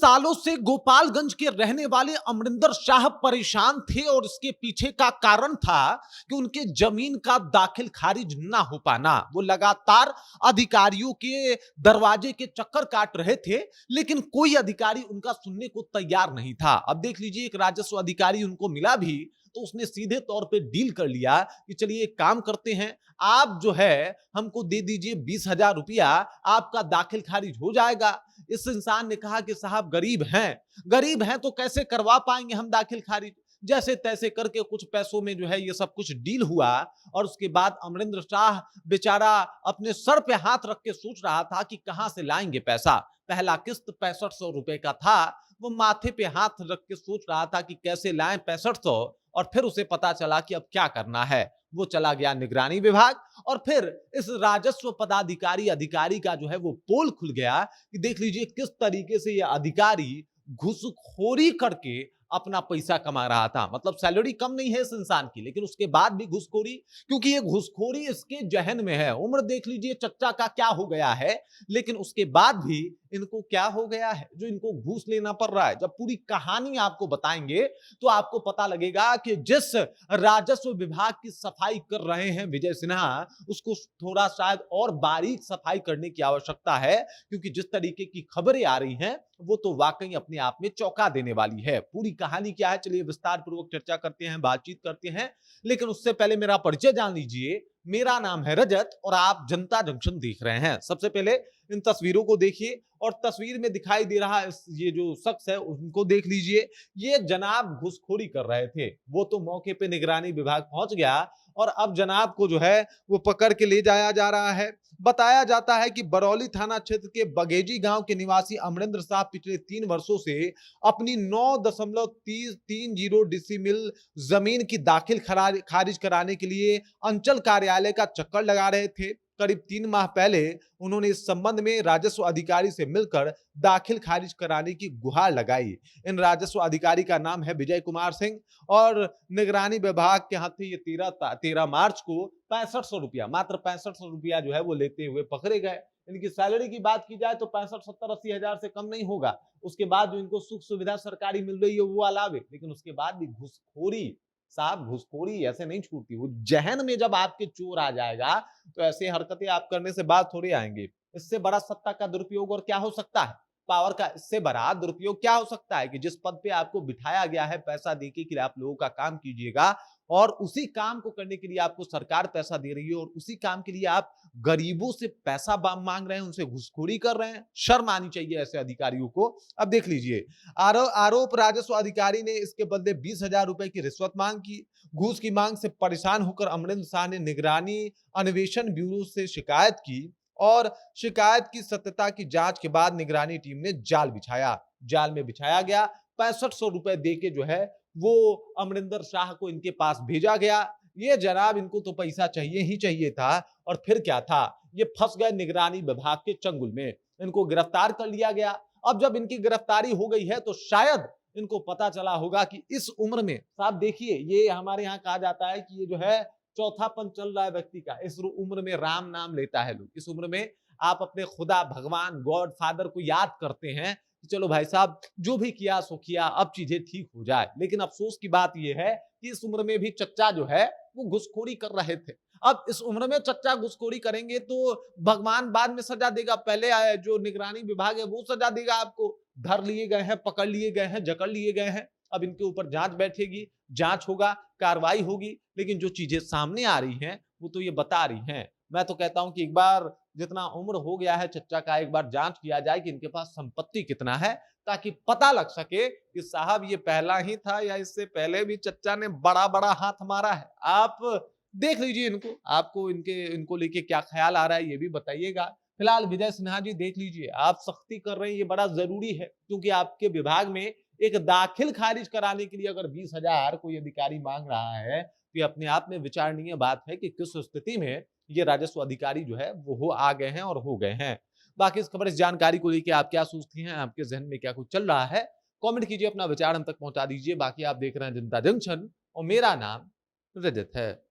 सालों से गोपालगंज के रहने वाले अमरिंदर शाह परेशान थे और इसके पीछे का कारण था कि उनके जमीन का दाखिल खारिज ना हो पाना। वो लगातार अधिकारियों के दरवाजे के चक्कर काट रहे थे, लेकिन कोई अधिकारी उनका सुनने को तैयार नहीं था। अब देख लीजिए, एक राजस्व अधिकारी उनको मिला भी तो उसने सीधे तौर पे डील कर लिया कि चलिए एक काम करते हैं, आप जो है हमको दे दीजिए 20,000 रुपया, आपका दाखिल खारिज हो जाएगा। इस इंसान ने कहा कि साहब गरीब हैं तो कैसे करवा पाएंगे हम दाखिल खारिज। जैसे तैसे करके कुछ पैसों में जो है ये सब कुछ डील हुआ और उसके बाद अमरिंदर शाह बेचारा अपने सर पे हाथ रख के सोच रहा था कि कहां से लाएंगे पैसा। पहला किस्त 6500 रुपए का था। वो माथे पे हाथ रख के सोच रहा था कि कैसे लाएं 6500, और फिर उसे पता चला कि अब क्या करना है। वो चला गया निगरानी विभाग और फिर इस राजस्व पदाधिकारी अधिकारी का जो है वो पोल खुल गया कि देख लीजिए किस तरीके से ये अधिकारी घूसखोरी करके अपना पैसा कमा रहा था। मतलब सैलरी कम नहीं है इस इंसान की, लेकिन उसके बाद भी घूसखोरी, क्योंकि ये घूसखोरी इसके जहन में है। उम्र देख लीजिए चच्चा का क्या हो गया है, लेकिन उसके बाद भी इनको क्या हो गया है जो इनको घूस लेना पड़ रहा है। जब पूरी कहानी आपको बताएंगे तो आपको पता लगेगा कि जिस राजस्व विभाग की सफाई कर रहे हैं विजय सिन्हा, उसको थोड़ा शायद और बारीक सफाई करने की आवश्यकता है, क्योंकि जिस तरीके की खबरें आ रही हैं वो तो वाकई अपने आप में चौंका देने वाली है। पूरी कहानी क्या है, चलिए विस्तार पूर्वक चर्चा करते हैं, बातचीत करते हैं, लेकिन उससे पहले मेरा परिचय जान लीजिए। मेरा नाम है रजत और आप जनता जंक्शन देख रहे हैं। सबसे पहले इन तस्वीरों को देखिए और तस्वीर में दिखाई दे रहा ये जो शख्स है उनको देख लीजिए। ये जनाब घूसखोरी कर रहे थे। वो तो मौके पे निगरानी विभाग पहुंच गया और अब जनाब को जो है वो पकड़ के ले जाया जा रहा है। बताया जाता है कि बरौली थाना क्षेत्र के बगेजी गांव के निवासी अमरिंदर शाह पिछले 3 वर्षों से अपनी 9.30 डिसिमिल जमीन की दाखिल खारिज कराने के लिए अंचल कार्यालय का चक्कर लगा रहे थे। करीब 3 माह पहले उन्होंने इस संबंध में राजस्व अधिकारी से मिलकर दाखिल खारिज कराने की गुहार लगाई। इन राजस्व अधिकारी का नाम है विजय कुमार सिंह और निगरानी विभाग के हाथ ये 13 मार्च को 6500 रुपया, मात्र 6500 रुपया जो है वो लेते हुए पकड़े गए। इनकी सैलरी की बात की जाए तो 65, 70, 80 हजार से कम नहीं होगा। उसके बाद जो इनको सुख सुविधा सरकारी मिल रही है वो अलावे, लेकिन उसके बाद भी घुसखोरी, साहब घुसखोरी ऐसे नहीं छूटती। वो जहन में जब आपके चोर आ जाएगा तो ऐसे हरकतें आप करने से बात थोड़ी आएंगे। इससे बड़ा सत्ता का दुरुपयोग और क्या हो सकता है, पावर का इससे बड़ा दुरुपयोग क्या हो सकता है कि जिस पद पे आपको बिठाया गया है पैसा देके कि आप लोगों का काम कीजिएगा, और उसी काम को करने के लिए आपको सरकार पैसा दे रही है और उसी काम के लिए आप गरीबों से पैसा मांग रहे हैं, उनसे घुसखोरी कर रहे हैं। शर्म आनी चाहिए ऐसे अधिकारियों को। अब देख लीजिए, आरोप राजस्व अधिकारी ने इसके बदले 20,000 रुपए की रिश्वत मांग की। घूस की मांग से परेशान होकर अमरिंदर शाह ने निगरानी अन्वेषण ब्यूरो से शिकायत की और शिकायत की सत्यता की जांच के बाद निगरानी टीम ने जाल बिछाया। जाल में बिछाया गया 6500 रुपए देके जो है वो अमरिंदर शाह को इनके पास भेजा गया। ये जनाब इनको तो पैसा चाहिए ही चाहिए था, और फिर क्या था, ये फंस गए निगरानी विभाग के चंगुल में। इनको गिरफ्तार कर लिया गया। अब जब इनकी गिरफ्तारी हो गई है तो शायद इनको पता चला होगा कि इस उम्र में, साहब देखिए, ये हमारे यहाँ कहा जाता है कि ये जो है चौथापन चल रहा है व्यक्ति का। इस उम्र में राम नाम लेता है लोग। इस उम्र में आप अपने खुदा, भगवान, गॉड फादर को याद करते हैं कि चलो भाई साहब जो भी किया सो किया, अब चीजें ठीक हो जाए। लेकिन अफसोस की बात यह है कि इस उम्र में भी चच्चा जो है वो घुसखोरी कर रहे थे। अब इस उम्र में चच्चा घुसखोरी करेंगे तो भगवान बाद में सजा देगा, पहले जो निगरानी विभाग है वो सजा देगा आपको। धर लिए गए हैं, पकड़ लिए गए हैं, जकड़ लिए गए हैं। अब इनके ऊपर जांच बैठेगी, जांच होगा, कार्रवाई होगी, लेकिन जो चीजें सामने आ रही हैं वो तो ये बता रही हैं। मैं तो कहता हूं कि एक बार जितना उम्र हो गया है चच्चा का, एक बार जांच किया जाए कि इनके पास संपत्ति कितना है, ताकि पता लग सके कि साहब ये पहला ही था या इससे पहले भी चच्चा ने बड़ा बड़ा हाथ मारा है। आप देख लीजिए इनको, आपको इनको लेके क्या ख्याल आ रहा है ये भी बताइएगा। फिलहाल विजय सिन्हा जी देख लीजिए, आप सख्ती कर रहे हैं, ये बड़ा जरूरी है, क्योंकि आपके विभाग में एक दाखिल खारिज कराने के लिए अगर 20,000 कोई अधिकारी मांग रहा है तो ये अपने आप में विचारणीय बात है कि किस स्थिति में ये राजस्व अधिकारी जो है वो आ गए हैं और हो गए हैं। बाकी इस खबर, इस जानकारी को लेकर आप क्या सोचती हैं, आपके जहन में क्या कुछ चल रहा है, कमेंट कीजिए, अपना विचार हम तक पहुंचा दीजिए। बाकी आप देख रहे हैं जनता जंक्शन और मेरा नाम रजत है।